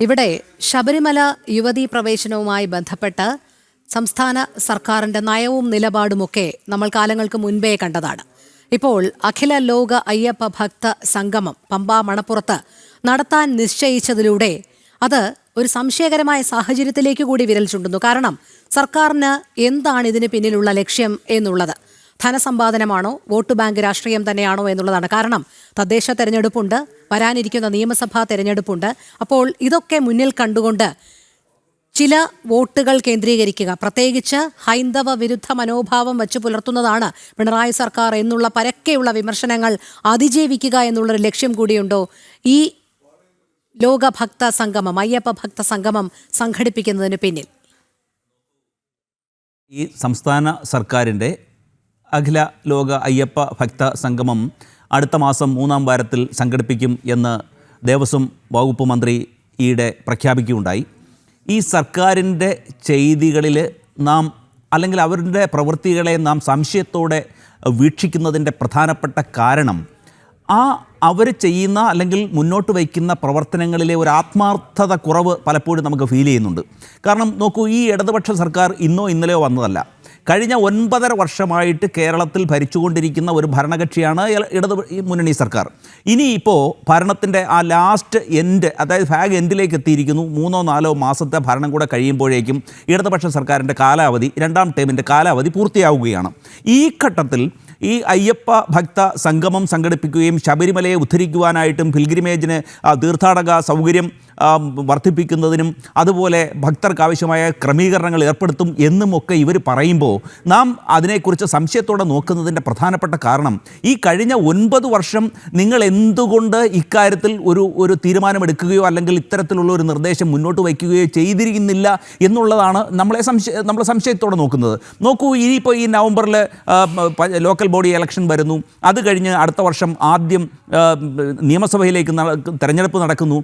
ഇവിടെ ശബരിമല യുവതീ പ്രവേശനവുമായി ബന്ധപ്പെട്ട് സംസ്ഥാന സർക്കാരിന്റെ നയവും നിലപാടുമൊക്കെ നമ്മൾ കാലങ്ങൾക്ക് മുൻപേ കണ്ടതാണ്. ഇപ്പോൾ അഖില ലോക അയ്യപ്പ ഭക്ത സംഗമം പമ്പ മണപ്പുറത്ത് നടത്താൻ നിശ്ചയിച്ചതിലൂടെ അത് ഒരു സംശയകരമായ സാഹചര്യത്തിലേക്ക് കൂടി വിരൽ ചൂണ്ടുന്നു. കാരണം സർക്കാരിന് എന്താണ് ഇതിന് പിന്നിലുള്ള ലക്ഷ്യം എന്നുള്ളത് ധനസമ്പാദനമാണോ, വോട്ട് ബാങ്ക് രാഷ്ട്രീയം തന്നെയാണോ എന്നുള്ളതാണ്. കാരണം തദ്ദേശ തെരഞ്ഞെടുപ്പുണ്ട്, വരാനിരിക്കുന്ന നിയമസഭാ തെരഞ്ഞെടുപ്പുണ്ട്. അപ്പോൾ ഇതൊക്കെ മുന്നിൽ കണ്ടുകൊണ്ട് ചില വോട്ടുകൾ കേന്ദ്രീകരിക്കുക, പ്രത്യേകിച്ച് ഹൈന്ദവ വിരുദ്ധ മനോഭാവം വച്ചു പുലർത്തുന്നതാണ് പിണറായി സർക്കാർ എന്നുള്ള പരക്കെയുള്ള വിമർശനങ്ങൾ അതിജീവിക്കുക എന്നുള്ളൊരു ലക്ഷ്യം കൂടിയുണ്ടോ ഈ ലോക ഭക്ത സംഗമം, അയ്യപ്പ ഭക്ത സംഗമം സംഘടിപ്പിക്കുന്നതിന് പിന്നിൽ? ഈ സംസ്ഥാന സർക്കാരിൻ്റെ അഖില ലോക അയ്യപ്പ ഭക്ത സംഗമം അടുത്ത മാസം 3-ാം വാരത്തിൽ സംഘടിപ്പിക്കും എന്ന് ദേവസ്വം വകുപ്പ് മന്ത്രി ഈയിടെ പ്രഖ്യാപിക്കുകയുണ്ടായി. ഈ സർക്കാരിൻ്റെ ചെയ്തികളിൽ നാം അല്ലെങ്കിൽ അവരുടെ പ്രവൃത്തികളെ നാം സംശയത്തോടെ വീക്ഷിക്കുന്നതിൻ്റെ പ്രധാനപ്പെട്ട കാരണം അവർ ചെയ്യുന്ന അല്ലെങ്കിൽ മുന്നോട്ട് വയ്ക്കുന്ന പ്രവർത്തനങ്ങളിലെ ഒരു ആത്മാർത്ഥത കുറവ് പലപ്പോഴും നമുക്ക് ഫീൽ ചെയ്യുന്നുണ്ട്. കാരണം നോക്കൂ, ഈ ഇടതുപക്ഷ സർക്കാർ ഇന്നോ ഇന്നലെയോ വന്നതല്ല. കഴിഞ്ഞ 9.5 വർഷമായിട്ട് കേരളത്തിൽ ഭരിച്ചുകൊണ്ടിരിക്കുന്ന ഒരു ഭരണകക്ഷിയാണ് മുന്നണി സർക്കാർ. ഇനിയിപ്പോൾ ഭരണത്തിൻ്റെ ആ ലാസ്റ്റ് എൻഡ്, അതായത് ഫാഗ് എൻഡിലേക്ക് എത്തിയിരിക്കുന്നു. 3-4 മാസത്തെ ഭരണം കൂടെ കഴിയുമ്പോഴേക്കും ഇടതുപക്ഷ സർക്കാരിൻ്റെ കാലാവധി, 2ാം ടേമിൻ്റെ കാലാവധി പൂർത്തിയാവുകയാണ്. ഈ ഘട്ടത്തിൽ ഈ അയ്യപ്പ ഭക്ത സംഗമം സംഘടിപ്പിക്കുകയും ശബരിമലയെ ഉദ്ധരിക്കുവാനായിട്ടും പിൽഗ്രിമേജിന് തീർത്ഥാടക സൗകര്യം വർദ്ധിപ്പിക്കുന്നതിനും അതുപോലെ ഭക്തർക്ക് ആവശ്യമായ ക്രമീകരണങ്ങൾ ഏർപ്പെടുത്തും എന്നുമൊക്കെ ഇവർ പറയുമ്പോൾ നാം അതിനെക്കുറിച്ച് സംശയത്തോടെ നോക്കുന്നതിൻ്റെ പ്രധാനപ്പെട്ട കാരണം ഈ കഴിഞ്ഞ 9 വർഷം നിങ്ങൾ എന്തുകൊണ്ട് ഇക്കാര്യത്തിൽ ഒരു തീരുമാനമെടുക്കുകയോ അല്ലെങ്കിൽ ഇത്തരത്തിലുള്ള ഒരു നിർദ്ദേശം മുന്നോട്ട് വയ്ക്കുകയോ ചെയ്തിരിക്കുന്നില്ല എന്നുള്ളതാണ് നമ്മൾ സംശയത്തോടെ നോക്കുന്നത്. നോക്കൂ, ഇനിയിപ്പോൾ ഈ നവംബറിൽ ലോക്കൽ ബോഡി ഇലക്ഷൻ വരുന്നു. അത് കഴിഞ്ഞ് അടുത്ത വർഷം ആദ്യം നിയമസഭയിലേക്ക് തെരഞ്ഞെടുപ്പ് നടക്കുന്നു.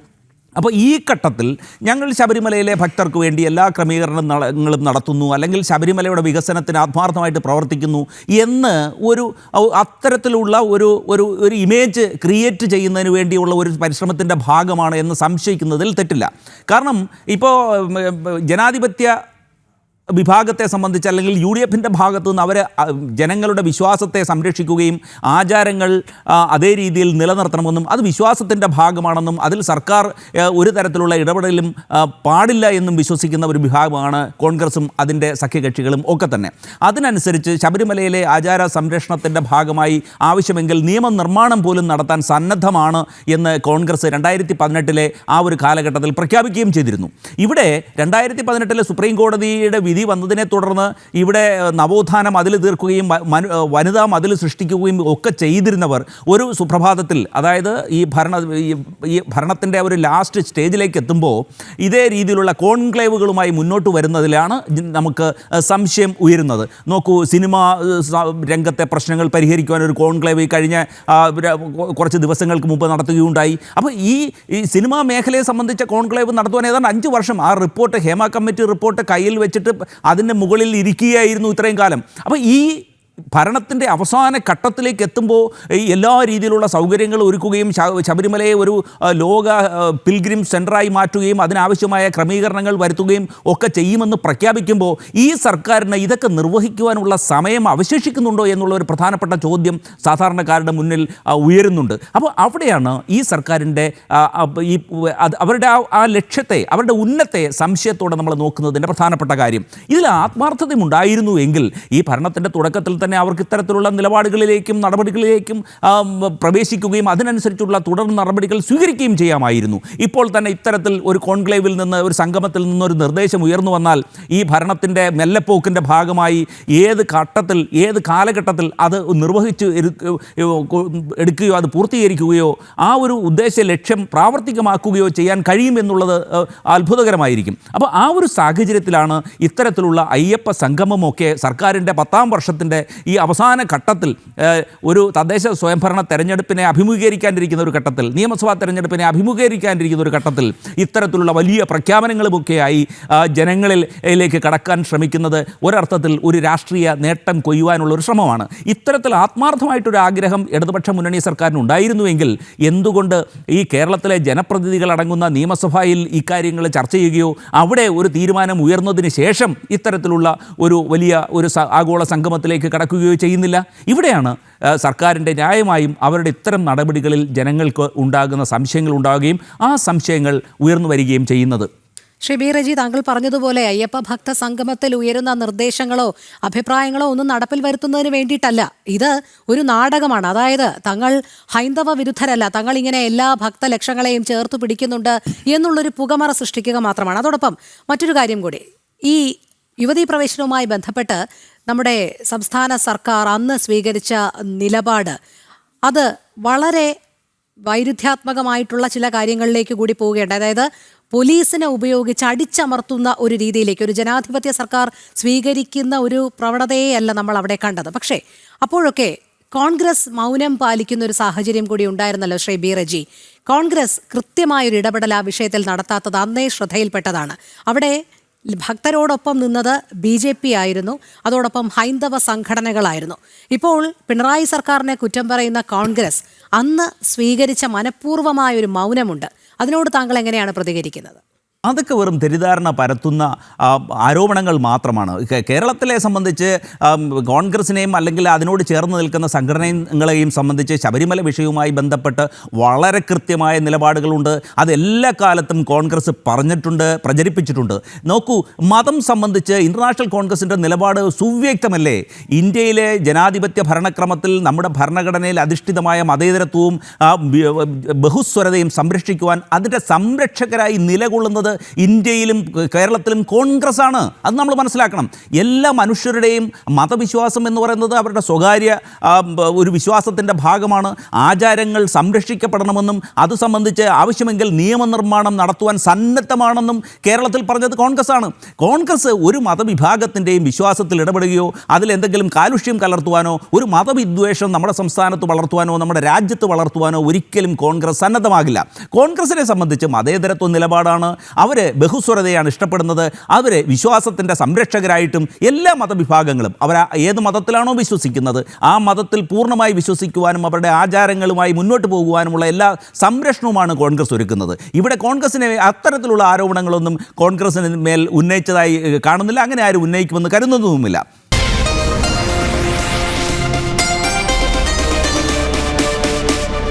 അപ്പോൾ ഈ ഘട്ടത്തിൽ ഞങ്ങൾ ശബരിമലയിലെ ഭക്തർക്ക് വേണ്ടി എല്ലാ ക്രമീകരണങ്ങളും നടത്തുന്നു, അല്ലെങ്കിൽ ശബരിമലയുടെ വികസനത്തിന് ആത്മാർത്ഥമായിട്ട് പ്രവർത്തിക്കുന്നു എന്ന് അത്തരത്തിലുള്ള ഒരു ഇമേജ് ക്രിയേറ്റ് ചെയ്യുന്നതിന് വേണ്ടിയുള്ള ഒരു പരിശ്രമത്തിൻ്റെ ഭാഗമാണ് എന്ന് സംശയിക്കുന്നതിൽ തെറ്റില്ല. കാരണം ഇപ്പോൾ ജനാധിപത്യ വിഭാഗത്തെ സംബന്ധിച്ച് അല്ലെങ്കിൽ UDFൻ്റെ ഭാഗത്തു നിന്ന് അവർ ജനങ്ങളുടെ വിശ്വാസത്തെ സംരക്ഷിക്കുകയും ആചാരങ്ങൾ അതേ രീതിയിൽ നിലനിർത്തണമെന്നും അത് വിശ്വാസത്തിൻ്റെ ഭാഗമാണെന്നും അതിൽ സർക്കാർ ഒരു തരത്തിലുള്ള ഇടപെടലും പാടില്ല എന്നും വിശ്വസിക്കുന്ന ഒരു വിഭാഗമാണ് കോൺഗ്രസും അതിൻ്റെ സഖ്യകക്ഷികളും ഒക്കെ തന്നെ. അതിനനുസരിച്ച് ശബരിമലയിലെ ആചാര സംരക്ഷണത്തിൻ്റെ ഭാഗമായി ആവശ്യമെങ്കിൽ നിയമനിർമ്മാണം പോലും നടത്താൻ സന്നദ്ധമാണ് എന്ന് കോൺഗ്രസ് 2018 ആ ഒരു കാലഘട്ടത്തിൽ പ്രഖ്യാപിക്കുകയും ചെയ്തിരുന്നു. ഇവിടെ 2018 സുപ്രീം കോടതിയുടെ വിധി വന്നതിനെ തുടർന്ന് ഇവിടെ നവോത്ഥാനം മതിൽ തീർക്കുകയും വനിതാ മതിൽ സൃഷ്ടിക്കുകയും ഒക്കെ ചെയ്തിരുന്നവർ ഒരു സുപ്രഭാതത്തിൽ, അതായത് ഈ ഭരണത്തിൻ്റെ ഒരു ലാസ്റ്റ് സ്റ്റേജിലേക്ക് എത്തുമ്പോൾ ഇതേ രീതിയിലുള്ള കോൺക്ലേവുകളുമായി മുന്നോട്ട് വരുന്നതിലാണ് നമുക്ക് സംശയം ഉയരുന്നത്. നോക്കൂ, സിനിമ രംഗത്തെ പ്രശ്നങ്ങൾ പരിഹരിക്കുവാൻ ഒരു കോൺക്ലേവ് കഴിഞ്ഞ കുറച്ച് ദിവസങ്ങൾക്ക് മുമ്പ് നടത്തുകയുണ്ടായി. അപ്പോൾ ഈ സിനിമാ മേഖലയെ സംബന്ധിച്ച കോൺക്ലേവ് നടത്തുവാൻ ഏതാണ്ട് 5 വർഷം ആ റിപ്പോർട്ട്, ഹേമ കമ്മിറ്റി റിപ്പോർട്ട് കയ്യിൽ വെച്ചിട്ട് അതിൻ്റെ മുകളിൽ ഇരിക്കുകയായിരുന്നു ഇത്രയും കാലം. അപ്പോൾ ഈ ഭരണത്തിൻ്റെ അവസാന ഘട്ടത്തിലേക്ക് എത്തുമ്പോൾ എല്ലാ രീതിയിലുള്ള സൗകര്യങ്ങൾ ഒരുക്കുകയും ശബരിമലയെ ഒരു ലോക പിൽഗ്രിം സെൻ്ററായി മാറ്റുകയും അതിനാവശ്യമായ ക്രമീകരണങ്ങൾ വരുത്തുകയും ഒക്കെ ചെയ്യുമെന്ന് പ്രഖ്യാപിക്കുമ്പോൾ ഈ സർക്കാരിന് ഇതൊക്കെ നിർവഹിക്കുവാനുള്ള സമയം അവശേഷിക്കുന്നുണ്ടോ എന്നുള്ള ഒരു പ്രധാനപ്പെട്ട ചോദ്യം സാധാരണക്കാരുടെ മുന്നിൽ ഉയരുന്നുണ്ട്. അപ്പോൾ അവിടെയാണ് ഈ സർക്കാരിൻ്റെ അവരുടെ ആ ലക്ഷ്യത്തെ, അവരുടെ ഉന്നത്തെ സംശയത്തോടെ നമ്മൾ നോക്കുന്നതിൻ്റെ പ്രധാനപ്പെട്ട കാര്യം. ഇതിൽ ആത്മാർത്ഥതയുണ്ടായിരുന്നു എങ്കിൽ ഈ ഭരണത്തിൻ്റെ തുടക്കത്തിൽ തന്നെ അവർക്ക് ഇത്തരത്തിലുള്ള നിലപാടുകളിലേക്കും നടപടികളിലേക്കും പ്രവേശിക്കുകയും അതിനനുസരിച്ചുള്ള തുടർ നടപടികൾ സ്വീകരിക്കുകയും ചെയ്യാമായിരുന്നു. ഇപ്പോൾ തന്നെ ഇത്തരത്തിൽ ഒരു കോൺക്ലേവിൽ നിന്ന്, ഒരു സംഗമത്തിൽ നിന്നൊരു നിർദ്ദേശം ഉയർന്നു വന്നാൽ ഈ ഭരണത്തിൻ്റെ മെല്ലെപ്പോക്കിൻ്റെ ഭാഗമായി ഏത് ഘട്ടത്തിൽ, ഏത് കാലഘട്ടത്തിൽ അത് നിർവഹിച്ച് എടുക്കുകയോ അത് പൂർത്തീകരിക്കുകയോ ആ ഒരു ഉദ്ദേശ ലക്ഷ്യം പ്രാവർത്തികമാക്കുകയോ ചെയ്യാൻ കഴിയുമെന്നുള്ളത് അത്ഭുതകരമായിരിക്കും. അപ്പോൾ ആ ഒരു സാഹചര്യത്തിലാണ് ഇത്തരത്തിലുള്ള അയ്യപ്പ സംഗമമൊക്കെ സർക്കാരിൻ്റെ 10-ാം വർഷത്തിൻ്റെ ഈ അവസാന ഘട്ടത്തിൽ ഒരു തദ്ദേശ സ്വയംഭരണ തെരഞ്ഞെടുപ്പിനെ അഭിമുഖീകരിക്കാനിരിക്കുന്ന ഒരു ഘട്ടത്തിൽ, നിയമസഭാ തെരഞ്ഞെടുപ്പിനെ അഭിമുഖീകരിക്കാനിരിക്കുന്ന ഒരു ഘട്ടത്തിൽ ഇത്തരത്തിലുള്ള വലിയ പ്രഖ്യാപനങ്ങളുമൊക്കെയായി ജനങ്ങളിലേക്ക് കടക്കാൻ ശ്രമിക്കുന്നത് ഒരർത്ഥത്തിൽ ഒരു രാഷ്ട്രീയ നേട്ടം കൊയ്യുവാനുള്ള ഒരു ശ്രമമാണ്. ഇത്തരത്തിൽ ആത്മാർത്ഥമായിട്ടൊരു ആഗ്രഹം ഇടതുപക്ഷ മുന്നണി സർക്കാരിന് ഉണ്ടായിരുന്നുവെങ്കിൽ എന്തുകൊണ്ട് ഈ കേരളത്തിലെ ജനപ്രതിനിധികൾ അടങ്ങുന്ന നിയമസഭയിൽ ഇക്കാര്യങ്ങൾ ചർച്ച ചെയ്യുകയോ അവിടെ ഒരു തീരുമാനം ഉയർന്നതിന് ശേഷം ഇത്തരത്തിലുള്ള ഒരു വലിയ ഒരു ആഗോള സംഗമത്തിലേക്ക് കടക്കുകയോ ചെയ്യുന്നില്ല? ഇവിടെയാണ് സർക്കാരിൻ്റെ ന്യായമായും അവരുടെ ഇത്തരം നടപടികളിൽ ജനങ്ങൾക്ക് ഉണ്ടാകുന്ന സംശയങ്ങൾ ഉണ്ടാവുകയും ആ സംശയങ്ങൾ ഉയർന്നു വരികയും ചെയ്യുന്നത്. ശ്രീ ബി റജി, താങ്കൾ പറഞ്ഞതുപോലെ അയ്യപ്പ ഭക്ത സംഗമത്തിൽ ഉയരുന്ന നിർദ്ദേശങ്ങളോ അഭിപ്രായങ്ങളോ ഒന്നും നടപ്പിൽ വരുത്തുന്നതിന് വേണ്ടിയിട്ടല്ല. ഇത് ഒരു നാടകമാണ്. അതായത് തങ്ങൾ ഹൈന്ദവ വിരുദ്ധരല്ല, തങ്ങൾ ഇങ്ങനെ എല്ലാ ഭക്തലക്ഷങ്ങളെയും ചേർത്ത് പിടിക്കുന്നുണ്ട് എന്നുള്ളൊരു പുകമറ സൃഷ്ടിക്കുക മാത്രമാണ്. അതോടൊപ്പം മറ്റൊരു കാര്യം കൂടി, ഈ യുവതീ പ്രവേശനവുമായി ബന്ധപ്പെട്ട് നമ്മുടെ സംസ്ഥാന സർക്കാർ അന്ന് സ്വീകരിച്ച നിലപാട് അത് വളരെ വൈരുദ്ധ്യാത്മകമായിട്ടുള്ള ചില കാര്യങ്ങളിലേക്ക് കൂടി പോവുകയുണ്ട്. അതായത് പോലീസിനെ ഉപയോഗിച്ച് അടിച്ചമർത്തുന്ന ഒരു രീതിയിലേക്ക് ഒരു ജനാധിപത്യ സർക്കാർ സ്വീകരിക്കുന്ന ഒരു പ്രവണതയെയല്ല നമ്മൾ അവിടെ കണ്ടത്. പക്ഷേ അപ്പോഴൊക്കെ കോൺഗ്രസ് മൗനം പാലിക്കുന്ന ഒരു സാഹചര്യം കൂടി ഉണ്ടായിരുന്നല്ലോ ശ്രീ ബി റജി. കോൺഗ്രസ് കൃത്യമായൊരു ഇടപെടൽ ആ വിഷയത്തിൽ നടത്താത്തത് അന്നേ ശ്രദ്ധയിൽപ്പെട്ടതാണ്. അവിടെ ഭക്തരോടൊപ്പം നിന്നത് BJP ആയിരുന്നു, അതോടൊപ്പം ഹൈന്ദവ സംഘടനകളായിരുന്നു. ഇപ്പോൾ പിണറായി സർക്കാരിനെ കുറ്റം പറയുന്ന കോൺഗ്രസ് അന്ന് സ്വീകരിച്ച മനഃപൂർവ്വമായൊരു മൗനമുണ്ട്. അതിനോട് താങ്കൾ എങ്ങനെയാണ് പ്രതികരിക്കുന്നത്? അതൊക്കെ വെറും തെറ്റിദ്ധാരണ പരത്തുന്ന ആരോപണങ്ങൾ മാത്രമാണ്. കേരളത്തിലെ സംബന്ധിച്ച് കോൺഗ്രസിനെയും അല്ലെങ്കിൽ അതിനോട് ചേർന്ന് നിൽക്കുന്ന സംഘടനകളെയും സംബന്ധിച്ച് ശബരിമല വിഷയവുമായി ബന്ധപ്പെട്ട് വളരെ കൃത്യമായ നിലപാടുകളുണ്ട്. അത് എല്ലാ കാലത്തും കോൺഗ്രസ് പറഞ്ഞിട്ടുണ്ട്, പ്രചരിപ്പിച്ചിട്ടുണ്ട്. നോക്കൂ, മതം സംബന്ധിച്ച് ഇൻ്റർനാഷണൽ കോൺഗ്രസിൻ്റെ നിലപാട് സുവ്യക്തമല്ലേ? ഇന്ത്യയിലെ ജനാധിപത്യ ഭരണക്രമത്തിൽ നമ്മുടെ ഭരണഘടനയിൽ അധിഷ്ഠിതമായ മതേതരത്വവും ബഹുസ്വരതയും സംരക്ഷിക്കുവാൻ അതിൻ്റെ സംരക്ഷകരായി നിലകൊള്ളുന്നത് ഇന്ത്യയിലും കേരളത്തിലും കോൺഗ്രസ് ആണ്. അത് നമ്മൾ മനസ്സിലാക്കണം. എല്ലാ മനുഷ്യരുടെയും മതവിശ്വാസം എന്ന് പറയുന്നത് അവരുടെ സ്വകാര്യ ഒരു വിശ്വാസത്തിൻ്റെ ഭാഗമാണ്. ആചാരങ്ങൾ സംരക്ഷിക്കപ്പെടണമെന്നും അത് സംബന്ധിച്ച് ആവശ്യമെങ്കിൽ നിയമനിർമ്മാണം നടത്തുവാൻ സന്നദ്ധമാണെന്നും കേരളത്തിൽ പറഞ്ഞത് കോൺഗ്രസ് ആണ്. കോൺഗ്രസ് ഒരു മതവിഭാഗത്തിൻ്റെയും വിശ്വാസത്തിൽ ഇടപെടുകയോ അതിലെന്തെങ്കിലും കാലുഷ്യം കലർത്തുവാനോ ഒരു മതവിദ്വേഷം നമ്മുടെ സംസ്ഥാനത്ത് വളർത്തുവാനോ നമ്മുടെ രാജ്യത്ത് വളർത്തുവാനോ ഒരിക്കലും കോൺഗ്രസ് സന്നദ്ധമാകില്ല. കോൺഗ്രസിനെ സംബന്ധിച്ച് മതേതരത്വ നിലപാടാണ്. അവർ ബഹുസ്വരതയാണ് ഇഷ്ടപ്പെടുന്നത്. അവർ വിശ്വാസത്തിൻ്റെ സംരക്ഷകരായിട്ടും എല്ലാ മതവിഭാഗങ്ങളും അവർ ഏത് മതത്തിലാണോ വിശ്വസിക്കുന്നത് ആ മതത്തിൽ പൂർണ്ണമായി വിശ്വസിക്കുവാനും അവരുടെ ആചാരങ്ങളുമായി മുന്നോട്ട് പോകുവാനുമുള്ള എല്ലാ സംരക്ഷണവുമാണ് കോൺഗ്രസ് ഒരുക്കുന്നത്. ഇവിടെ കോൺഗ്രസിനെ അത്തരത്തിലുള്ള ആരോപണങ്ങളൊന്നും കോൺഗ്രസിന് മേൽ ഉന്നയിച്ചതായി കാണുന്നില്ല. അങ്ങനെ ആരും ഉന്നയിക്കുമെന്ന് കരുതുന്നതുമില്ല.